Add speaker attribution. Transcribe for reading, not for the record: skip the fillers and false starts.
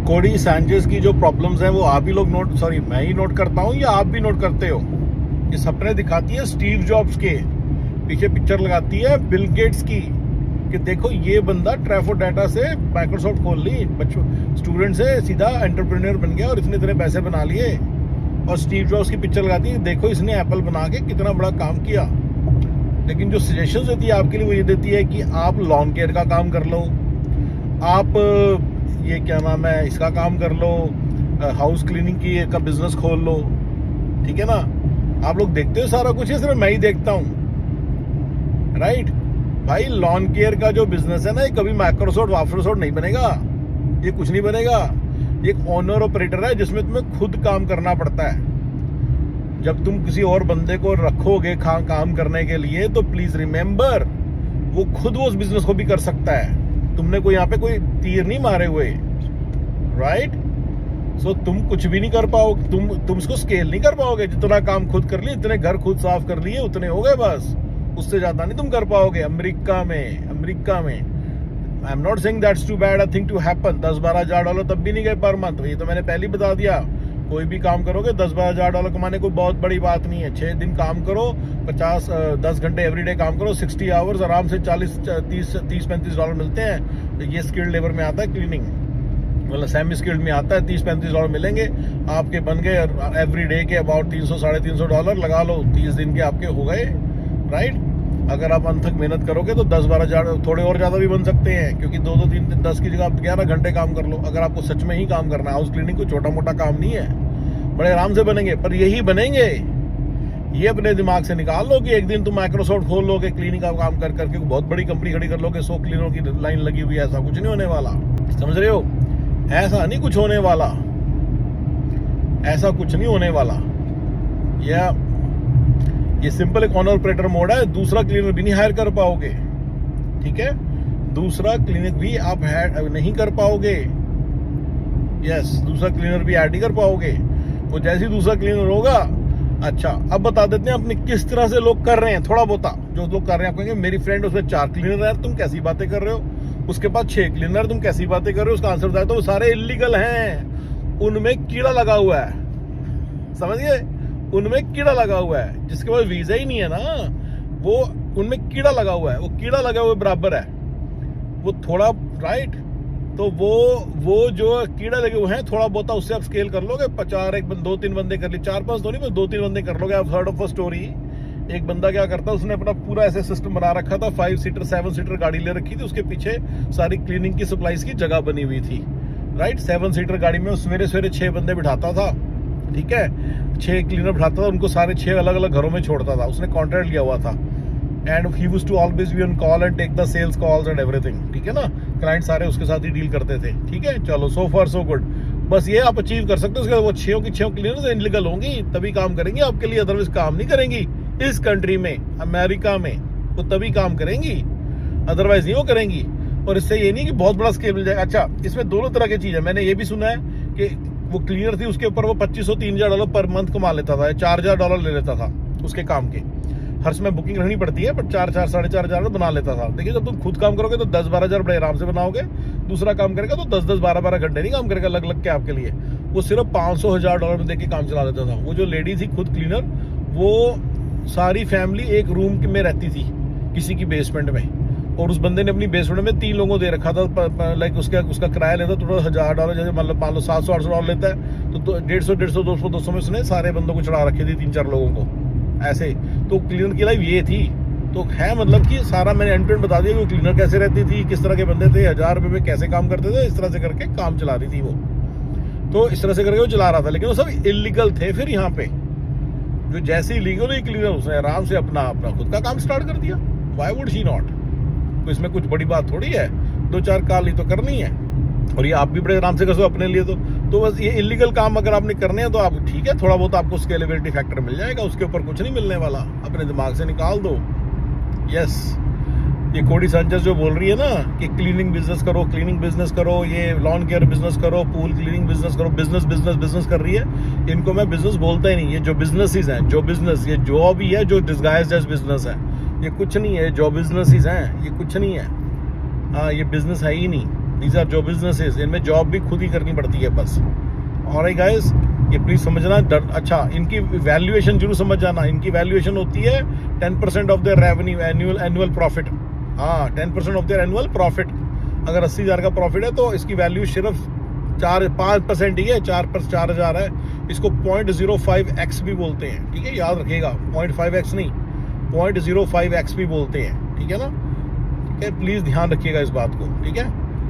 Speaker 1: कोडी सैंचेज की जो प्रॉब्लम्स हैं वो आप ही लोग मैं ही नोट करता हूँ या आप भी नोट करते हो? ये सपने दिखाती है स्टीव जॉब्स के, पीछे पिक्चर लगाती है बिल गेट्स की कि देखो ये बंदा ट्रैफो डाटा से माइक्रोसॉफ्ट खोल ली, बच्चों स्टूडेंट से सीधा एंटरप्रेन्योर बन गया और इतने इतने पैसे बना लिए। और स्टीव जॉब्स की पिक्चर लगाती है देखो इसने एप्पल बना के कितना बड़ा काम किया। लेकिन जो सजेशन देती है आपके लिए वो ये देती है कि आप लॉन केयर का काम कर लो, आप ये क्या नाम है इसका काम कर लो, हाउस क्लीनिंग की का बिजनेस खोल लो। ठीक है ना? आप लोग देखते हो सारा कुछ, है सिर्फ मैं ही देखता हूँ, राइट? भाई लॉन केयर का जो बिजनेस है ना, ये कभी माइक्रोसॉफ्ट वाफ्रोसॉफ्ट नहीं बनेगा, ये कुछ नहीं बनेगा। ये एक ओनर ऑपरेटर है जिसमें तुम्हें खुद काम करना पड़ता है। जब तुम किसी और बंदे को रखोगे काम करने के लिए तो प्लीज रिमेंबर वो खुद वो उस बिजनेस को भी कर सकता है। तुमने कोई यहाँ पे कोई तीर नहीं मारे हुए, राइट? सो तुम कुछ भी नहीं कर पाओगे, तुम इसको स्केल नहीं कर पाओगे। जितना काम खुद कर लिए, इतने घर खुद साफ कर लिए, उतने हो गए बस, उससे ज्यादा नहीं तुम कर पाओगे। अमेरिका में I am not saying that's too bad a thing to happen. $10-12,000 तब भी नहीं गए पर मंथ। ये तो मैंने पहले ही बता दिया, कोई भी काम करोगे $10-12,000 कमाने कोई बहुत बड़ी बात नहीं है। 6 दिन काम करो, 10 घंटे एवरीडे काम करो, 60 आवर्स, आराम से 30-35 डॉलर मिलते हैं। तो ये स्किल्ड लेबर में आता है, क्लीनिंग मतलब सेमी स्किल्ड में आता है। 30-35 डॉलर मिलेंगे आपके, बन गए एवरी डे के अबाउट $300-350 लगा लो, 30 दिन के आपके हो गए, राइट? अगर आप अंत तक मेहनत करोगे तो 10-12,000 थोड़े और ज्यादा भी बन सकते हैं, क्योंकि 2-3-10 की जगह आप 11 घंटे काम कर लो। अगर आपको सच में ही काम करना है, हाउस क्लीनिंग कोई छोटा मोटा काम नहीं है, बड़े आराम से बनेंगे। पर यही बनेंगे, ये अपने दिमाग से निकाल लो कि एक दिन तुम माइक्रोसॉफ्ट खोल लोगे, क्लीनिंग का काम कर करके बहुत बड़ी कंपनी खड़ी कर लोगे, 100 क्लीनरों की लाइन लगी हुई है। ऐसा कुछ नहीं होने वाला, समझ रहे हो? ऐसा नहीं कुछ होने वाला, ऐसा कुछ नहीं होने वाला। ये सिंपल एक ऑनर ऑपरेटर मोड है। दूसरा क्लीनर भी नहीं हायर कर पाओगे, ठीक है? दूसरा क्लीनर भी आप नहीं कर पाओगे। यस, दूसरा क्लीनर भी ऐड नहीं कर पाओगे। वो जैसे ही दूसरा क्लीनर होगा, अच्छा अब बता देते हैं अपने किस तरह से लोग कर रहे हैं। थोड़ा बहुत जो लोग कर रहे हैं, आप कहेंगे मेरी फ्रेंड उसमें 4 क्लीनर है, तुम कैसी बातें कर रहे हो? उसके पास 6 क्लीनर, तुम कैसी बातें कर रहे हो? उसका आंसर बताया तो वो सारे इलीगल हैं, उनमें कीड़ा लगा हुआ है, समझ गए? उनमें कीड़ा लगा हुआ है, जिसके पास वीजा ही नहीं है ना, वो उनमें कीड़ा लगा हुआ है। वो कीड़ा लगा हुआ बराबर है वो थोड़ा, राइट? तो वो जो कीड़ा लगे हुए हैं थोड़ा बहुत, उससे आप स्केल कर लोगे। 2-3 बंदे कर लिए, 4-5 तो नहीं, बस 2-3 बंदे कर लोगे। आप हर्ड ऑफ अ स्टोरी, एक बंदा क्या करता है, उसने अपना पूरा ऐसे सिस्टम बना रखा था, 5 सीटर 7 सीटर गाड़ी ले रखी थी, उसके पीछे सारी क्लीनिंग की सप्लाईज की जगह बनी हुई थी, राइट? 7 सीटर गाड़ी में सवेरे 6 बंदे बिठाता था, ठीक है? 6 क्लीनर बिठाता था, उनको सारे 6 अलग अलग घरों में छोड़ता था। उसने कॉन्ट्रैक्ट लिया हुआ था, and he used to always be on call and take the sales calls and everything, ठीक है ना? क्लाइंट सारे उसके साथ ही डील करते थे, ठीक है? चलो, सो फार सो गुड। बस ये आप अचीव कर सकते हो। उसके बाद वो 6 की 6 क्लीनर्स इनलीगल होंगी, तभी काम करेंगी आपके लिए, अदरवाइज काम नहीं करेंगी। इस कंट्री में, अमेरिका में, वो तभी काम करेंगी, अदरवाइज नहीं वो करेंगे। और इससे ये नहीं कि बहुत बड़ा स्केल मिल जाएगा। अच्छा, इसमें दोनों तरह की चीज है। मैंने ये भी सुना है कि वो क्लीनर थी, उसके ऊपर वो $2,500-3,000 पर मंथ कमा लेता था, $4,000 ले लेता था उसके काम के। हर समय बुकिंग रखनी पड़ती है, पर 4-4-4,500 बना लेता था। देखिए, जब तुम खुद काम करोगे तो 10-12,000 बड़े आराम से बनाओगे। दूसरा काम करेगा तो 10-10, 12-12 घंटे नहीं काम करेगा लग के आपके लिए। वो सिर्फ $500-1,000 में देके काम चला देता था। वो जो लेडी थी खुद क्लीनर, वो सारी फैमिली एक रूम में रहती थी किसी की बेसमेंट में, और उस बंदे ने अपनी बेसमेंट में 3 लोगों दे रखा था। लाइक उसका किराया लेता थोड़ा $1,000, जैसे मतलब मान लो $700-800 लेता है, तो 150, 200 में उसने सारे बंदों को चढ़ा रखे थे, 3-4 लोगों को ऐसे। तो क्लीनर की लाइफ ये थी। तो है मतलब कि सारा मैंने एंड टू एंड बता दिया कि क्लीनर कैसे रहती थी, किस तरह के बंदे थे, $1,000 में कैसे काम करते थे, इस तरह से करके काम चला रही थी वो। तो इस तरह से करके वो चला रहा था, लेकिन वो सब इलीगल थे। फिर यहाँ पे जो जैसे ही लीगल हुई क्लीनर, उसने आराम से अपना खुद का काम स्टार्ट कर दिया। Why would she not? तो इसमें कुछ बड़ी बात थोड़ी है, 2-4 काल ही तो करनी है, और ये आप भी बड़े आराम से कर सकते हो अपने लिए। तो बस ये इलीगल काम अगर आपने करने हैं तो आप ठीक है, थोड़ा बहुत आपको स्केलेबिलिटी फैक्टर मिल जाएगा, उसके ऊपर कुछ नहीं मिलने वाला, अपने दिमाग से निकाल दो। यस, ये कोडी सैंचेज जो बोल रही है ना कि क्लीनिंग बिजनेस करो, ये लॉन केयर बिजनेस करो, पूल क्लीनिंग बिजनेस करो, बिजनेस कर रही है, इनको मैं बिजनेस बोलता ही नहीं। ये जो बिजनेसेस हैं, ये जॉब ही है जो डिस्गाइज्ड एज बिजनेस है। ये कुछ नहीं है, जो बिजनेसेस हैं ये कुछ नहीं है। हाँ, ये बिजनेस है ही नहीं। दीज आर जो बिजनेसेस, इनमें जॉब भी खुद ही करनी पड़ती है बस। और गाइस ये प्लीज समझना, अच्छा इनकी वैल्यूएशन जरूर समझ जाना। इनकी वैल्यूएशन होती है 10% of their revenue, annual profit. हाँ, 10% ऑफ देयर एनुअल प्रॉफिट। अगर 80,000 का प्रॉफिट है तो इसकी वैल्यू सिर्फ 5% ही है, 4,000 है। इसको 0.05x भी बोलते हैं, ठीक है, याद रखिएगा, 0.5x नहीं, 0.05x भी बोलते हैं, ठीक है ना। ठीक है, प्लीज ध्यान रखिएगा इस बात को, ठीक है।